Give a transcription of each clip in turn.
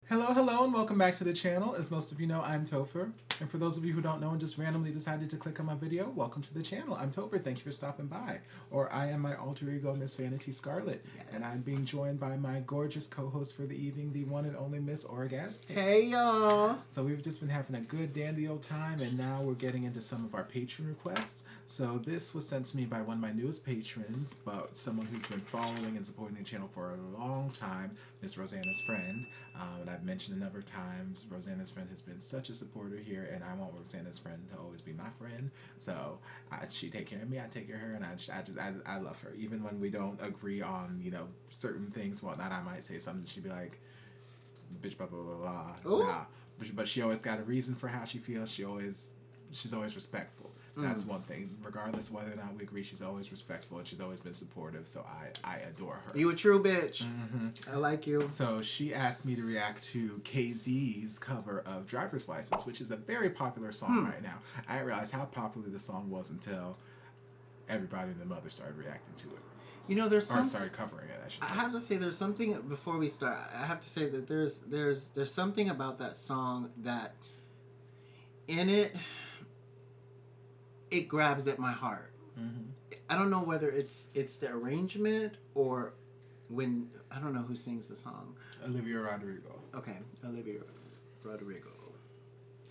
Hello, hello, and welcome back to the channel. As most of you know, I'm Topher. And for those of you who don't know and just randomly decided to click on my video, welcome to the channel. I'm Topher. Thank you for stopping by. Or I am my alter ego, Miss Vanity Scarlet. Yes. And I'm being joined by my gorgeous co-host for the evening, the one and only Miss Orgasm. Hey, y'all. So we've just been having a good dandy old time, and now we're getting into some of our patron requests. So this was sent to me by one of my newest patrons, but someone who's been following and supporting the channel for a long time, Miss Rosanna's friend. And I've mentioned a number of times, Rosanna's friend has been such a supporter here, and I want Rosanna's friend to always be my friend. So she take care of me, I take care of her, and I love her. Even when we don't agree on, certain things, whatnot, I might say something, she'd be like, bitch, blah, blah, blah, blah. Nah. But she always got a reason for how she feels. She's always respectful. That's one thing. Regardless of whether or not we agree, she's always respectful and she's always been supportive. So I adore her. You a true bitch. Mm-hmm. I like you. So she asked me to react to KZ's cover of Driver's License, which is a very popular song right now. I didn't realize how popular the song was until everybody and their mother started reacting to it. There's started covering it, I should say. I have to say, there's something before we start. I have to say that there's something about that song that in it grabs at my heart. Mm-hmm. I don't know whether it's the arrangement or when I don't know who sings the song. Olivia Rodrigo. Okay, Olivia Rodrigo.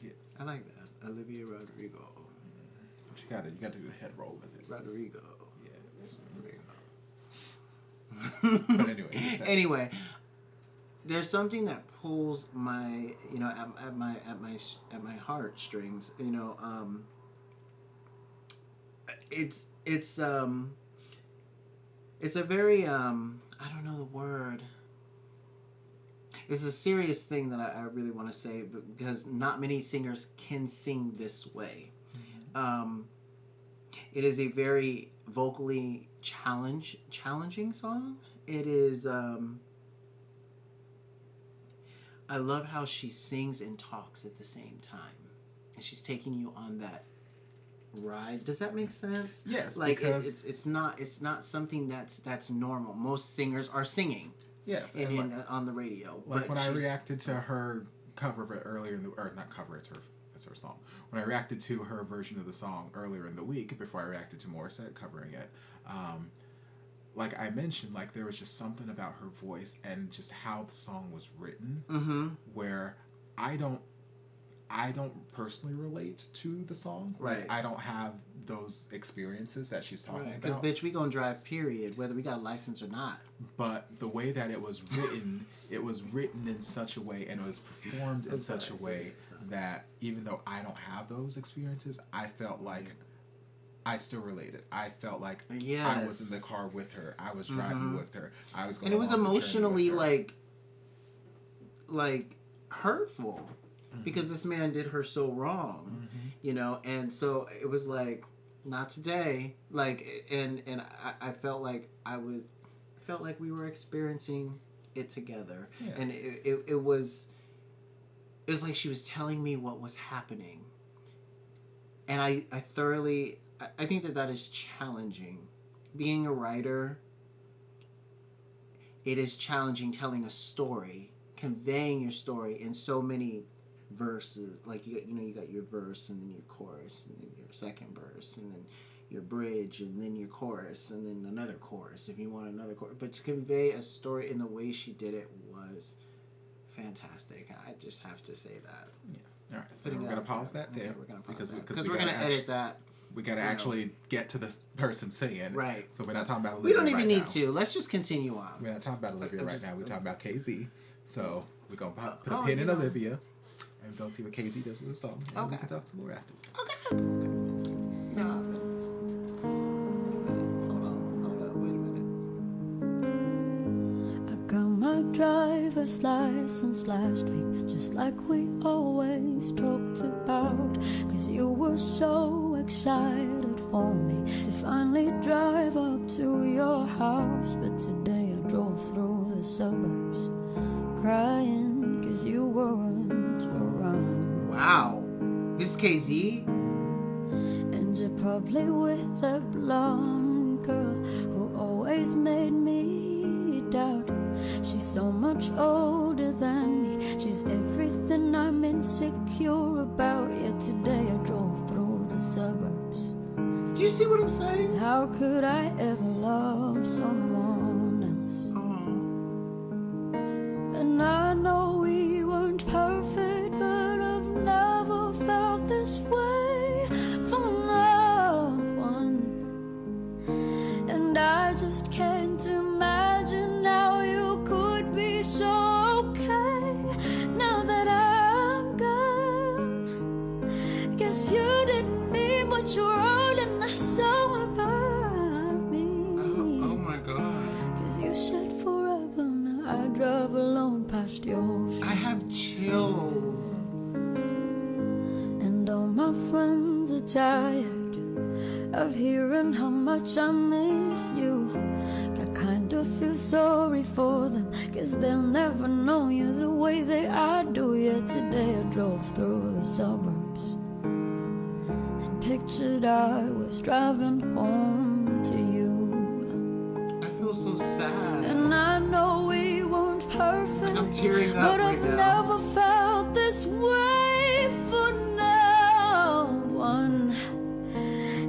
Yes, I like that, Olivia Rodrigo. But you got to do a head roll with it. Rodrigo. Yes. Rodrigo. But anyway, there's something that pulls my at my heartstrings. It's a very I don't know the word. It's a serious thing that I really want to say because not many singers can sing this way. Mm-hmm. It is a very vocally challenging song. It is I love how she sings and talks at the same time. And she's taking you on that ride. Does that make sense? Yes, like because it's not something that's normal. Most singers are singing. Yes, on the radio. Like when I reacted to her cover of it earlier in the not cover, it's her song. When I reacted to her version of the song earlier in the week, before I reacted to Morissette covering it, like I mentioned, like there was just something about her voice and just how the song was written, where I don't personally relate to the song. Right. Like, I don't have those experiences that she's talking about. Because, bitch, we gonna drive, period, whether we got a license or not. But the way that it was written, it was written in such a way and it was performed in such a way that even though I don't have those experiences, I felt like I still related. I felt like I was in the car with her. I was driving with her. I was going. And it was emotionally like hurtful. Because this man did her so wrong, and so it was like, not today. Like, and I felt like we were experiencing it together, and it was like she was telling me what was happening, and I think that is challenging. Being a writer, it is challenging telling a story, conveying your story in so many verses. Like you got your verse and then your chorus and then your second verse and then your bridge and then your chorus and then another chorus if you want another chorus. But to convey a story in the way she did it was fantastic. I just have to say that. Yes. All right. So we're gonna pause that there. Okay, we're gonna pause because we're gonna edit that. We gotta actually get to the person singing. Right. So we're not talking about Olivia. We don't even need to. Let's just continue on. We're not talking about Olivia right now. We're talking about KZ. So we're gonna put a pin in Olivia. And don't see what KZ does with the song. And we can talk some more after. Okay. No. Hold on. Wait a minute. I got my driver's license last week, just like we always talked about. Cause you were so excited for me to finally drive up to your house. But today I drove through the suburbs crying cause you weren't around. Wow. This is KZ? And you're probably with a blonde girl who always made me doubt. She's so much older than me. She's everything I'm insecure about. Yet today I drove through the suburbs. Do you see what I'm saying? How could I ever love someone else? And I know we weren't perfect, but I've never felt this way for no one. And I just can't imagine how you could be so okay now that I'm gone. Guess you didn't mean what you wrote in that song about me. Oh my God. Cause you said forever, now I drive alone past your street. I have chills. And all my friends are tired of hearing how much I miss you. I kind of feel sorry for them, cause they'll never know you the way that I do. Yet today I drove through the suburbs and pictured I was driving home to you. I feel so sad. And I know we weren't perfect, I'm tearing up but right I've now. never felt this way for no one.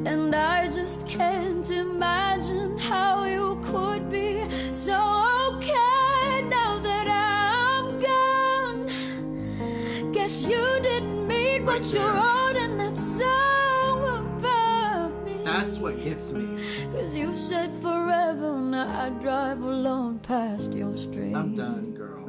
And I just can't imagine how you could be so okay now that I'm gone. Guess you didn't mean what you wrote in that song about me. That's what gets me. Cause you said forever, now I drive alone past your street. I'm done, girl.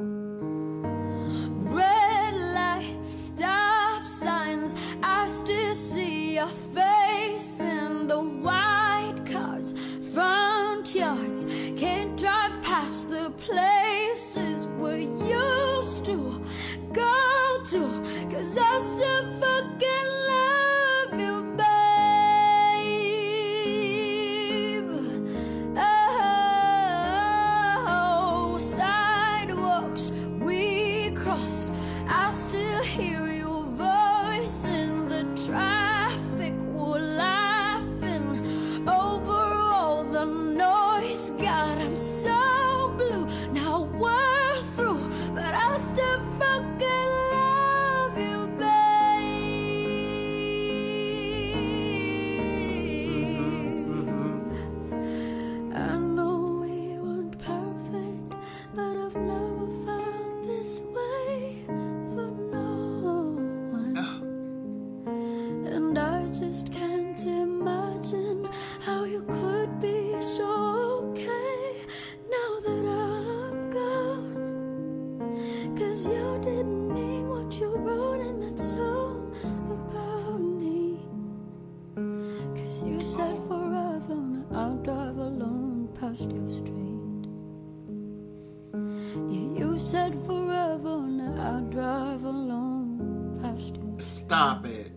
Red lights, stop signs, I still see your face in the white cars, front yards. Can't drive past the places we used to go to, cause I still fucking love you, babe. Oh, sidewalks we crossed, I still hear your voice in the traffic. We're laughing over all the noise. God, I'm so blue. Now we're through, but I still fucking love you, babe. I know we weren't perfect, but I've never felt this way for no one. And I just can't imagine how you could be so okay now that I'm gone. Cause you didn't mean what you wrote in that song about me. Cause you said forever, now I'll drive alone past your street. Yeah, you said forever, now I'll drive alone past your street. Stop it.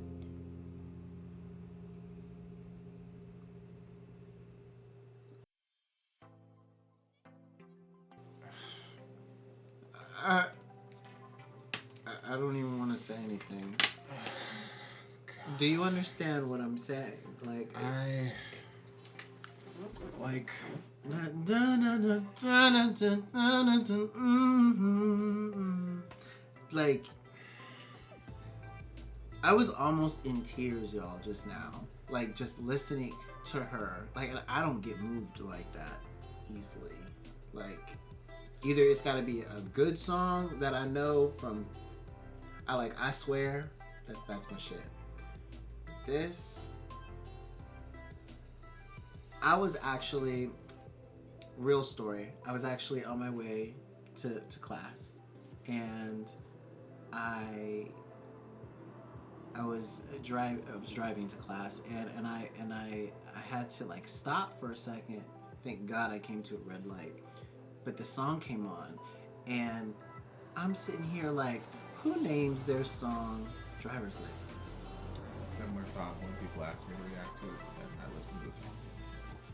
I don't even want to say anything. Do you understand what I'm saying? Like, like, I was almost in tears, y'all, just now. Like, just listening to her. Like, and I don't get moved like that easily. Like, either it's got to be a good song that I know from, I swear, that's my shit. This, I was actually, real story, I was actually on my way to class, and I was driving to class, and I had to like stop for a second. Thank God I came to a red light. But the song came on, and I'm sitting here like, who names their song Driver's License? Similar thought when people ask me to react to it, and I listen to the song.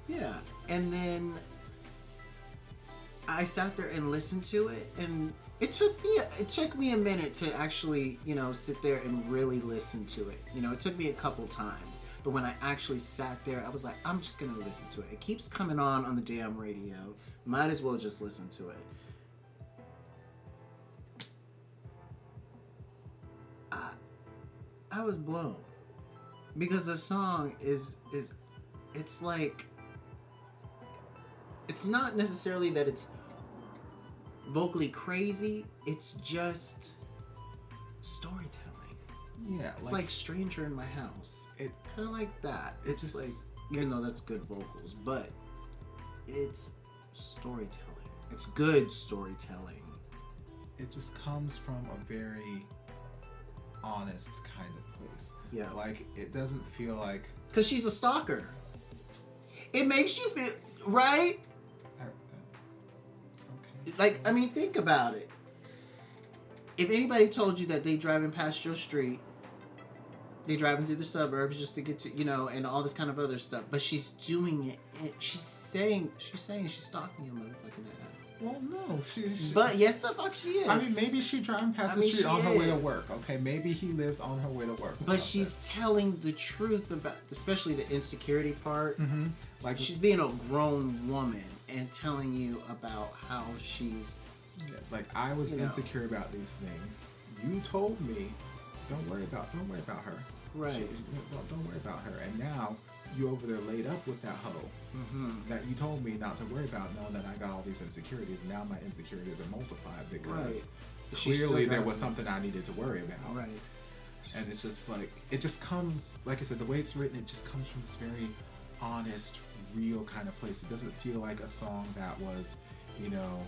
Yeah, and then I sat there and listened to it, and it took me a minute to actually, sit there and really listen to it. It took me a couple times, but when I actually sat there, I was like, I'm just gonna listen to it. It keeps coming on the damn radio. Might as well just listen to it. I was blown because the song is it's like, it's not necessarily that it's vocally crazy, it's just storytelling. Yeah, It's like Stranger in My House. It kind of like that. It's just like, even though that's good vocals, but it's storytelling. It's good storytelling. It just comes from a very honest kind of place. Yeah. Like, it doesn't feel like... Because she's a stalker. It makes you feel... Right? Okay. Like, I mean, think about it. If anybody told you that they driving past your street, they driving through the suburbs just to get to, you know, and all this kind of other stuff, but she's doing it, and she's saying she's stalking your motherfucking ass. Well, no, she But yes, the fuck she is. I mean, maybe she driving past the street on her way to work. Okay, maybe he lives on her way to work. But she's telling the truth about, especially the insecurity part. Mm-hmm. Like, she's being a grown woman and telling you about how she's... Yeah, like, I was insecure about these things. You told me, don't worry about her. Right. Don't worry about her. And now you over there laid up with that hoe that you told me not to worry about, knowing that I got all these insecurities. Now my insecurities are multiplied because clearly there was something I needed to worry about. Right. And it's just like, it just comes, like I said, the way it's written, it just comes from this very honest, real kind of place. It doesn't feel like a song that was, you know,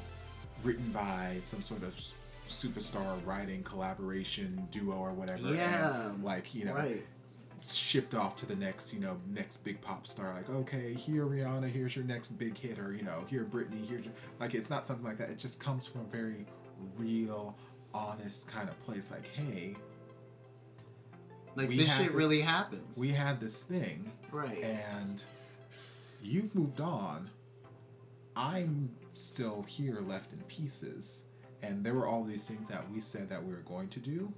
written by some sort of superstar writing collaboration duo or whatever. Yeah. And, like, you know, shipped off to the next, you know, next big pop star. Like, okay, here Rihanna, here's your next big hit, or, you know, here Britney, here's your... Like, it's not something like that. It just comes from a very real, honest kind of place. Like, hey, like, this shit really happens. We had this thing, right? And you've moved on. I'm still here, left in pieces. And there were all these things that we said that we were going to do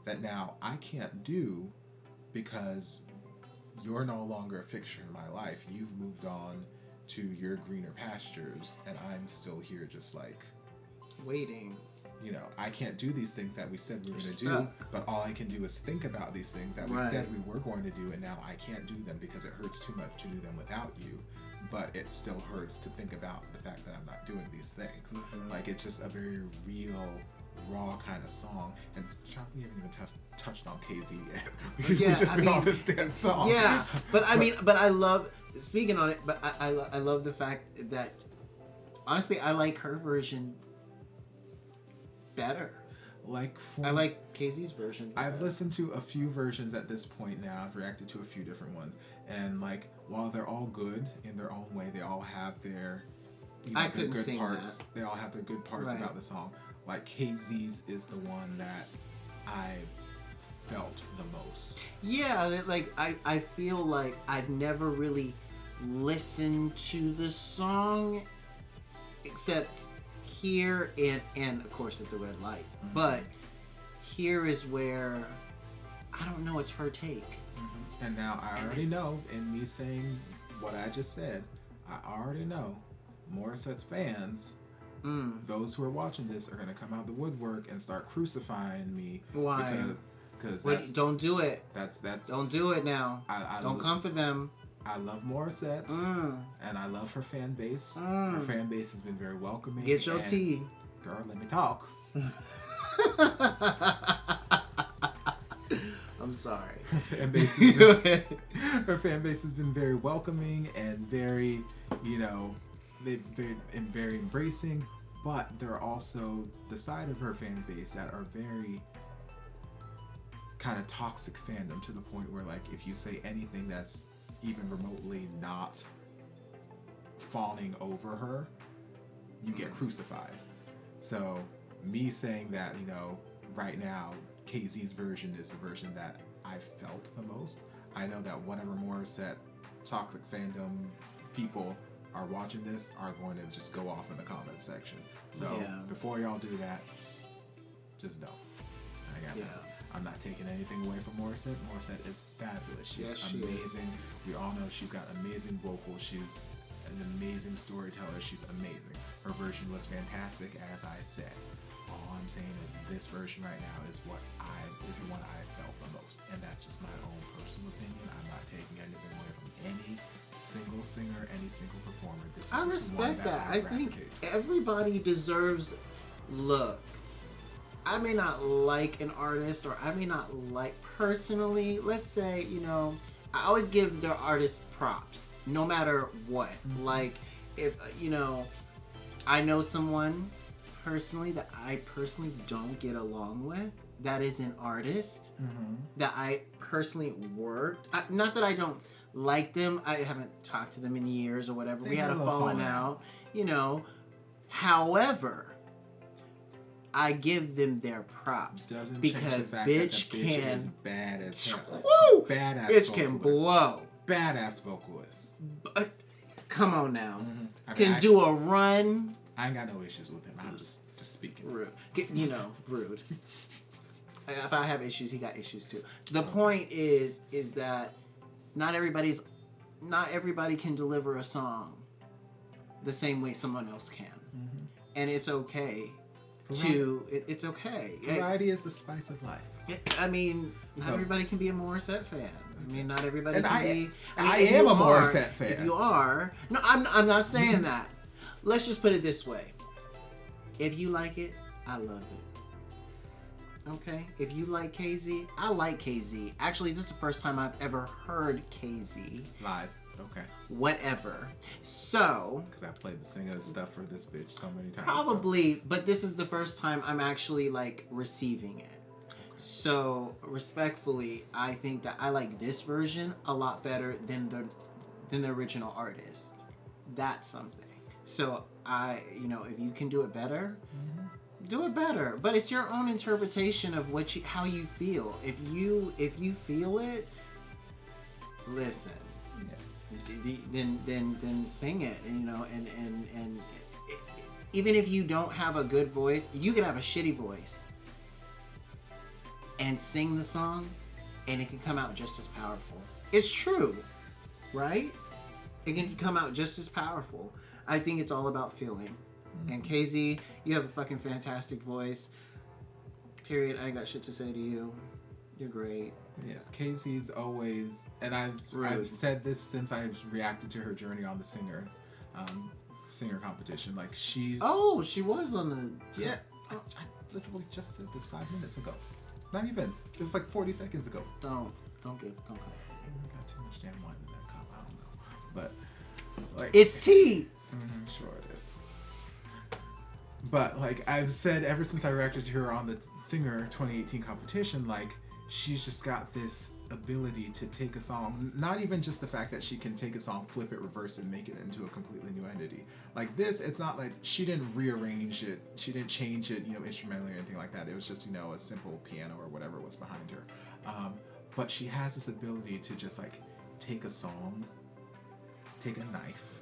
that now I can't do because you're no longer a fixture in my life. You've moved on to your greener pastures, and I'm still here just like... waiting. You know, I can't do these things that we said we were going to do, but all I can do is think about these things that we said we were going to do, and now I can't do them because it hurts too much to do them without you. But it still hurts to think about the fact that I'm not doing these things. Like, it's just a very real, raw kind of song. And we haven't even touched on KZ yet. We've just been on this damn song. Yeah, but I mean, but I love, speaking on it, but I love the fact that, honestly, I like her version better. I like KZ's version better. I've listened to a few versions at this point now. I've reacted to a few different ones. And, like, while they're all good in their own way, they all have their, you know, their good parts. That. They all have their good parts about the song. Like, KZ's is the one that I felt the most. Yeah, like, I feel like I've never really listened to the song except here and of course at the red light. But here is where, I don't know, it's her take. And now I already know, in me saying what I just said, I already know Morissette's fans, those who are watching this, are going to come out the woodwork and start crucifying me. Why? Because don't do it. That's don't do it now. Don't come for them. I love Morissette, and I love her fan base. Her fan base has been very welcoming. Get your tea. Girl, let me talk. I'm sorry. Her fan base has been very welcoming and very, you know, very embracing. But there are also the side of her fan base that are very kind of toxic fandom, to the point where, like, if you say anything that's even remotely not fawning over her, you get crucified. So me saying that, you know, right now KZ's version is the version that I felt the most. I know that whatever Morissette toxic fandom people are watching this are going to just go off in the comment section. So before y'all do that, just know. I'm not taking anything away from Morissette. Morissette is fabulous. She's amazing. We all know she's got amazing vocals. She's an amazing storyteller. She's amazing. Her version was fantastic, as I said. All I'm saying is this version right now is the one I felt the most. And that's just my own personal opinion. I'm not taking anything away from any single singer, any single performer. This is I just one respect that. I I think gravitate towards. everybody deserves. Look, I may not like an artist, or I may not like personally. Let's say, I always give the artist props, no matter what. Mm-hmm. Like, if I know someone personally that I personally don't get along with, that is an artist that I personally worked. Not that I don't like them. I haven't talked to them in years or whatever. We had a falling out, However, I give them their props. Doesn't because change the fact bitch that the bitch can is bad as hell. Woo! Badass Bitch vocalist. can blow. Badass vocalist. But, come on now. I mean, Can do a run. I ain't got no issues with him. I'm just speaking. Rude. Rude. If I have issues, he got issues too. The point is that not everybody can deliver a song the same way someone else can, and it's okay. It's okay. Variety is the spice of life. Not everybody can be a Morissette fan. Not everybody And can be. I am a Morissette fan. If you are, no, I'm not saying that. Let's just put it this way. If you like it, I love it. Okay? If you like KZ, I like KZ. Actually, this is the first time I've ever heard KZ. Lies. Okay. Whatever. So... Because I've played the singer stuff for this bitch so many times. Probably, but this is the first time I'm actually, receiving it. Okay. So, respectfully, I think that I like this version a lot better than the original artist. That's something. So, if you can do it better... do it better, but it's your own interpretation of how you feel. If you feel it, listen. Yeah. Then sing it. And even if you don't have a good voice, you can have a shitty voice and sing the song, and it can come out just as powerful. It's true, right? It can come out just as powerful. I think it's all about feeling. And KZ, you have a fucking fantastic voice. Period. I ain't got shit to say to you. You're great. Yes, KZ's always, and I've said this since I've reacted to her journey on the singer competition. Like she's. Oh, she was on the. Yeah. I literally just said this 5 minutes ago. Not even. It was like 40 seconds ago. Don't come. I got too much damn wine in that cup. I don't know, but it's tea. Sure it is. But I've said ever since I reacted to her on the Singer 2018 competition, she's just got this ability to take a song, not even just the fact that she can take a song, flip it, reverse it, make it into a completely new entity. This, it's not like she didn't rearrange it, she didn't change it, instrumentally or anything like that. It was just, a simple piano or whatever was behind her. But she has this ability to just take a song, take a knife,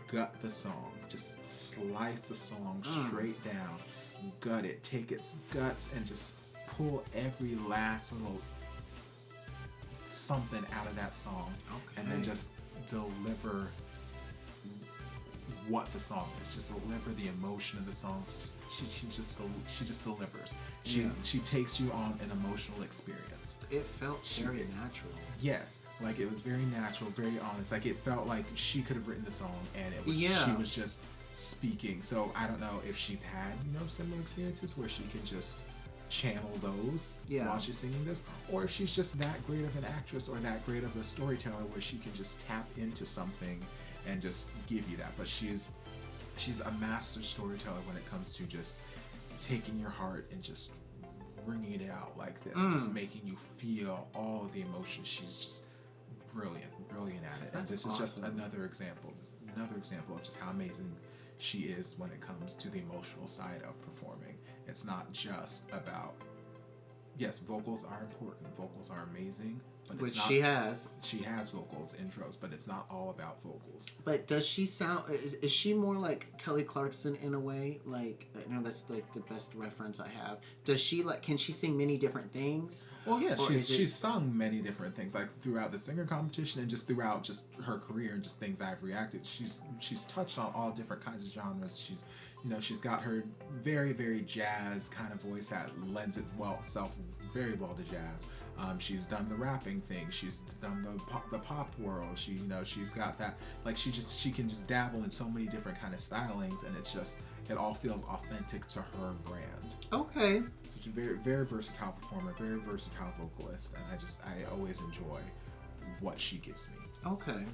gut the song, just slice the song straight down, gut it, take its guts and just pull every last little something out of that song, and then just deliver what the song is, just deliver the emotion of the song. She just delivers. She takes you on an emotional experience. It felt very natural. Yes, it was very natural, very honest. It felt like she could have written the song, and it was she was just speaking. So I don't know if she's had similar experiences where she can just channel those while she's singing this, or if she's just that great of an actress or that great of a storyteller where she can just tap into something and just give you that. But she's a master storyteller when it comes to just taking your heart and just bringing it out like this, and just making you feel all of the emotions. She's just brilliant at it. And this is just another example of just how amazing she is when it comes to the emotional side of performing. It's not just about, yes, vocals are important, vocals are amazing, but which it's not, she has vocals, intros, but it's not all about vocals. But does she sound, is she more like Kelly Clarkson in a way? That's the best reference I have. Does she can she sing many different things? Well, yeah, she's sung many different things, throughout the singer competition and just throughout just her career and just things I've reacted. She's touched on all different kinds of genres. She's got her very, very jazz kind of voice that lends itself very ball to jazz. She's done the rapping thing. She's done the pop world. She, you know, she's got that, like, she can just dabble in so many different kind of stylings, and it all feels authentic to her brand. Okay. So she's a very, very versatile performer, very versatile vocalist, and I always enjoy what she gives me. Okay.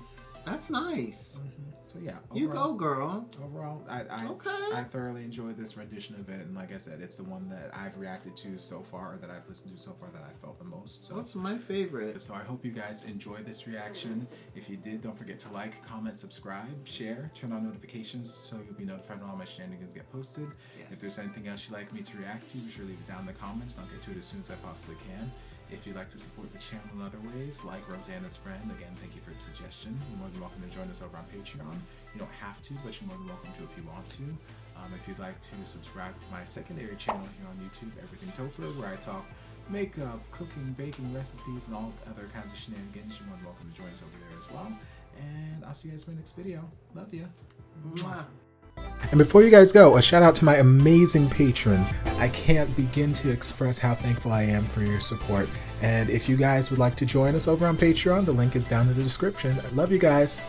That's nice. So yeah, overall, you go, girl. Overall, I thoroughly enjoyed this rendition of it, and like I said, it's the one that I've reacted to so far, that I've listened to so far, that I felt the most. So what's my favorite? So I hope you guys enjoyed this reaction. If you did, don't forget to like, comment, subscribe, share, turn on notifications so you'll be notified when all my shenanigans get posted. Yes. If there's anything else you'd like me to react to, be sure to leave it down in the comments. I'll get to it as soon as I possibly can. If you'd like to support the channel in other ways, like Rosanna's friend, again, thank you for the suggestion. You're more than welcome to join us over on Patreon. You don't have to, but you're more than welcome to if you want to. If you'd like to subscribe to my secondary channel here on YouTube, Everything Topher, where I talk makeup, cooking, baking, recipes, and all other kinds of shenanigans, you're more than welcome to join us over there as well. And I'll see you guys in my next video. Love ya. Mwah. And before you guys go, a shout out to my amazing patrons. I can't begin to express how thankful I am for your support. And if you guys would like to join us over on Patreon, the link is down in the description. I love you guys.